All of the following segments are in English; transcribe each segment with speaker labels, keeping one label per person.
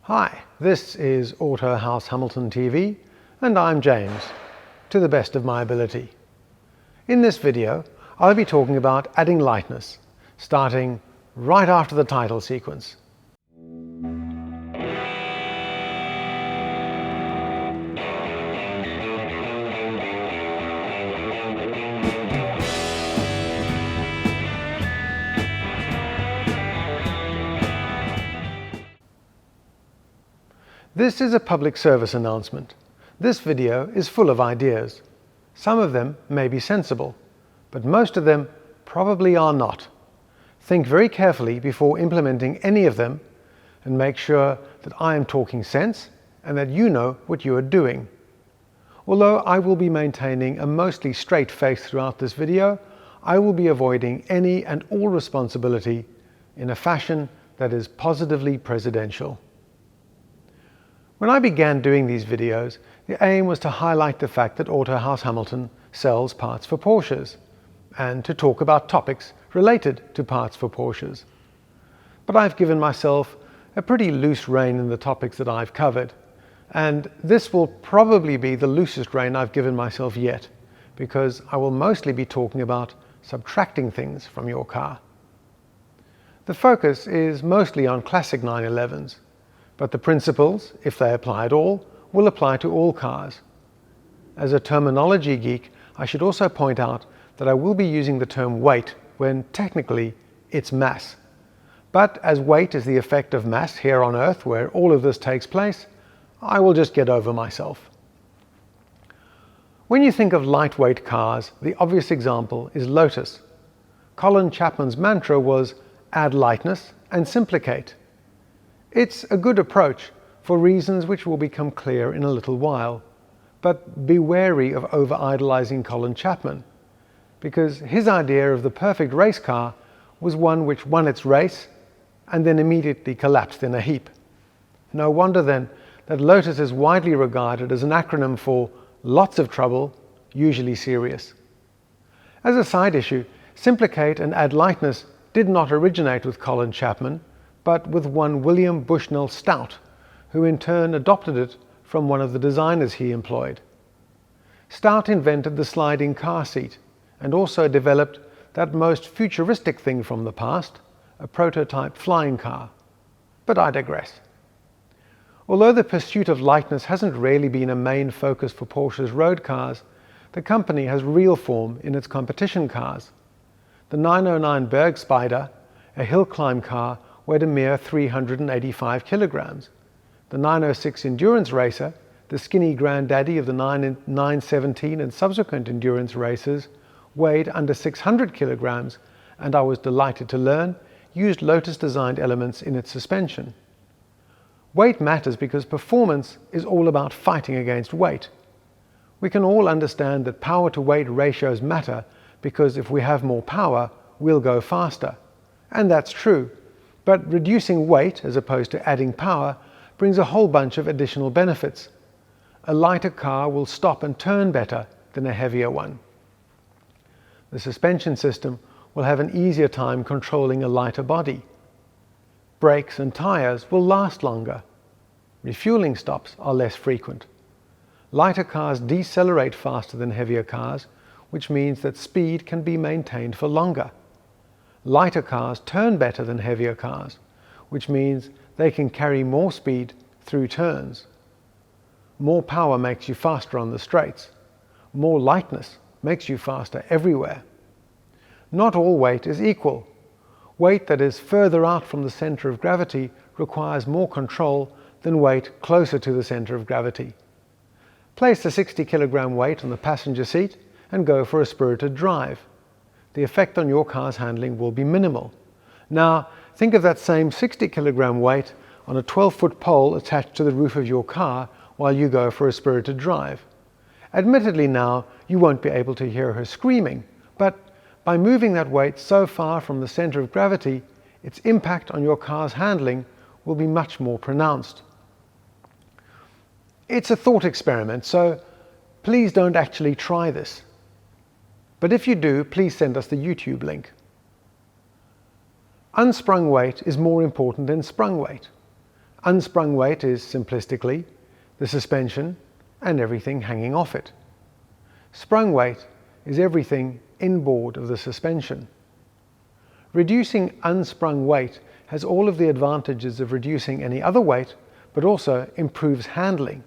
Speaker 1: Hi, this is Autohaus Hamilton TV, and I'm James, to the best of my ability. In this video, I'll be talking about adding lightness, starting right after the title sequence. This is a public service announcement. This video is full of ideas. Some of them may be sensible, but most of them probably are not. Think very carefully before implementing any of them and make sure that I am talking sense and that you know what you are doing. Although I will be maintaining a mostly straight face throughout this video, I will be avoiding any and all responsibility in a fashion that is positively presidential. When I began doing these videos, the aim was to highlight the fact that Autohaus Hamilton sells parts for Porsches, and to talk about topics related to parts for Porsches. But I've given myself a pretty loose rein in the topics that I've covered, and this will probably be the loosest rein I've given myself yet, because I will mostly be talking about subtracting things from your car. The focus is mostly on classic 911s, but the principles, if they apply at all, will apply to all cars. As a terminology geek, I should also point out that I will be using the term weight when technically it's mass. But as weight is the effect of mass here on Earth, where all of this takes place, I will just get over myself. When you think of lightweight cars, the obvious example is Lotus. Colin Chapman's mantra was add lightness and simplicate. It's a good approach for reasons which will become clear in a little while, but be wary of over-idolizing Colin Chapman, because his idea of the perfect race car was one which won its race and then immediately collapsed in a heap. No wonder then that Lotus is widely regarded as an acronym for lots of trouble, usually serious. As a side issue, simplicate and add lightness did not originate with Colin Chapman, but with one William Bushnell Stout, who in turn adopted it from one of the designers he employed. Stout invented the sliding car seat and also developed that most futuristic thing from the past, a prototype flying car. But I digress. Although the pursuit of lightness hasn't really been a main focus for Porsche's road cars, the company has real form in its competition cars. The 909 Berg Spider, a hill climb car, weighed a mere 385 kilograms. The 906 Endurance Racer, the skinny granddaddy of the 917 and subsequent endurance races, weighed under 600 kilograms, and I was delighted to learn, used Lotus-designed elements in its suspension. Weight matters because performance is all about fighting against weight. We can all understand that power-to-weight ratios matter because if we have more power, we'll go faster. And that's true. But reducing weight, as opposed to adding power, brings a whole bunch of additional benefits. A lighter car will stop and turn better than a heavier one. The suspension system will have an easier time controlling a lighter body. Brakes and tires will last longer. Refueling stops are less frequent. Lighter cars decelerate faster than heavier cars, which means that speed can be maintained for longer. Lighter cars turn better than heavier cars, which means they can carry more speed through turns. More power makes you faster on the straights. More lightness makes you faster everywhere. Not all weight is equal. Weight that is further out from the center of gravity requires more control than weight closer to the center of gravity. Place a 60-kilogram weight on the passenger seat and go for a spirited drive. The effect on your car's handling will be minimal. Now, think of that same 60-kilogram weight on a 12-foot pole attached to the roof of your car while you go for a spirited drive. Admittedly now, you won't be able to hear her screaming, but by moving that weight so far from the center of gravity, its impact on your car's handling will be much more pronounced. It's a thought experiment, so please don't actually try this. But if you do, please send us the YouTube link. Unsprung weight is more important than sprung weight. Unsprung weight is simplistically the suspension and everything hanging off it. Sprung weight is everything inboard of the suspension. Reducing unsprung weight has all of the advantages of reducing any other weight, but also improves handling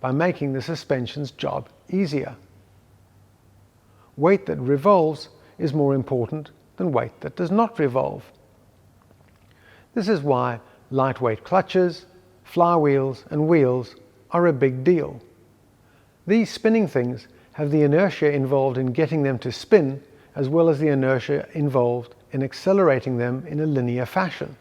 Speaker 1: by making the suspension's job easier. Weight that revolves is more important than weight that does not revolve. This is why lightweight clutches, flywheels and wheels are a big deal. These spinning things have the inertia involved in getting them to spin, as well as the inertia involved in accelerating them in a linear fashion.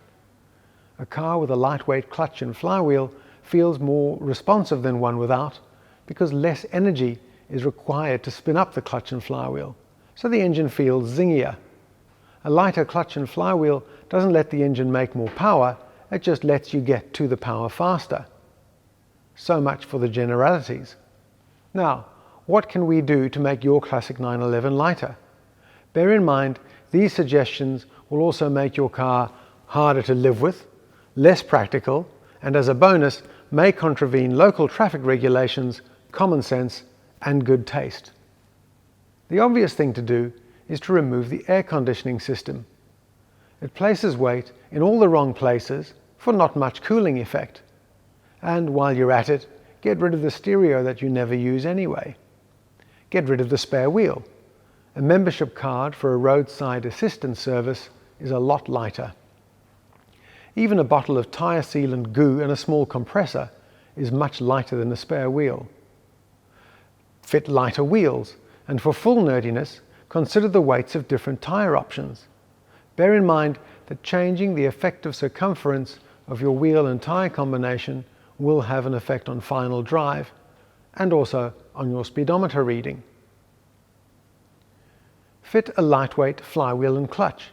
Speaker 1: A car with a lightweight clutch and flywheel feels more responsive than one without, because less energy is required to spin up the clutch and flywheel, so the engine feels zingier. A lighter clutch and flywheel doesn't let the engine make more power, it just lets you get to the power faster. So much for the generalities. Now, what can we do to make your classic 911 lighter? Bear in mind, these suggestions will also make your car harder to live with, less practical, and as a bonus, may contravene local traffic regulations, common sense, and good taste. The obvious thing to do is to remove the air conditioning system. It places weight in all the wrong places for not much cooling effect. And while you're at it, get rid of the stereo that you never use anyway. Get rid of the spare wheel. A membership card for a roadside assistance service is a lot lighter. Even a bottle of tire sealant goo and a small compressor is much lighter than a spare wheel. Fit lighter wheels, and for full nerdiness, consider the weights of different tire options. Bear in mind that changing the effective circumference of your wheel and tire combination will have an effect on final drive and also on your speedometer reading. Fit a lightweight flywheel and clutch.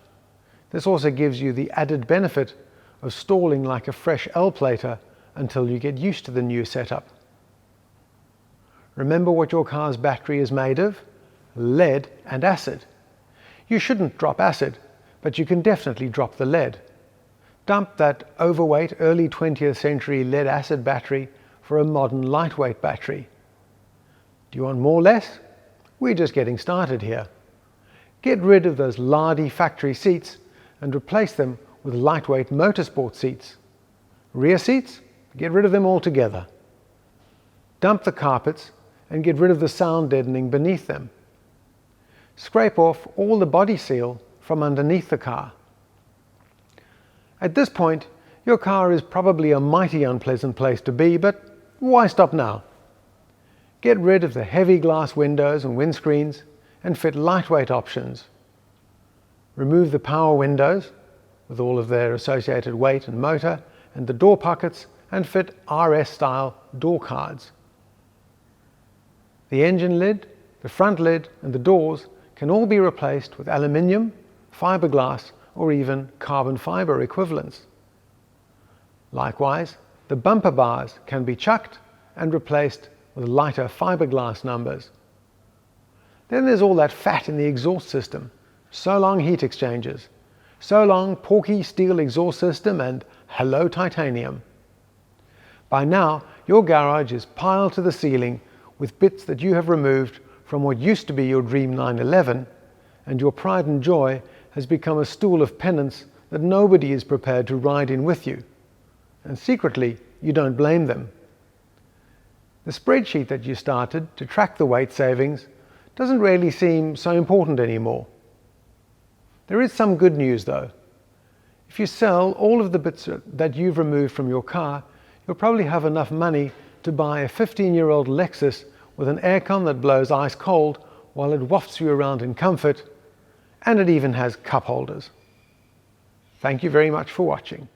Speaker 1: This also gives you the added benefit of stalling like a fresh L-plater until you get used to the new setup. Remember what your car's battery is made of? Lead and acid. You shouldn't drop acid, but you can definitely drop the lead. Dump that overweight early 20th century lead acid battery for a modern lightweight battery. Do you want more less? We're just getting started here. Get rid of those lardy factory seats and replace them with lightweight motorsport seats. Rear seats? Get rid of them altogether. Dump the carpets and get rid of the sound deadening beneath them. Scrape off all the body seal from underneath the car. At this point, your car is probably a mighty unpleasant place to be, but why stop now? Get rid of the heavy glass windows and windscreens and fit lightweight options. Remove the power windows with all of their associated weight and motor and the door pockets and fit RS-style door cards. The engine lid, the front lid and the doors can all be replaced with aluminium, fiberglass or even carbon fiber equivalents. Likewise, the bumper bars can be chucked and replaced with lighter fiberglass numbers. Then there's all that fat in the exhaust system. So long heat exchangers. So long porky steel exhaust system and hello titanium. By now, your garage is piled to the ceiling with bits that you have removed from what used to be your dream 911, and your pride and joy has become a stool of penance that nobody is prepared to ride in with you. And secretly, you don't blame them. The spreadsheet that you started to track the weight savings doesn't really seem so important anymore. There is some good news though. If you sell all of the bits that you've removed from your car, you'll probably have enough money to buy a 15-year-old Lexus with an aircon that blows ice cold while it wafts you around in comfort, and it even has cup holders. Thank you very much for watching.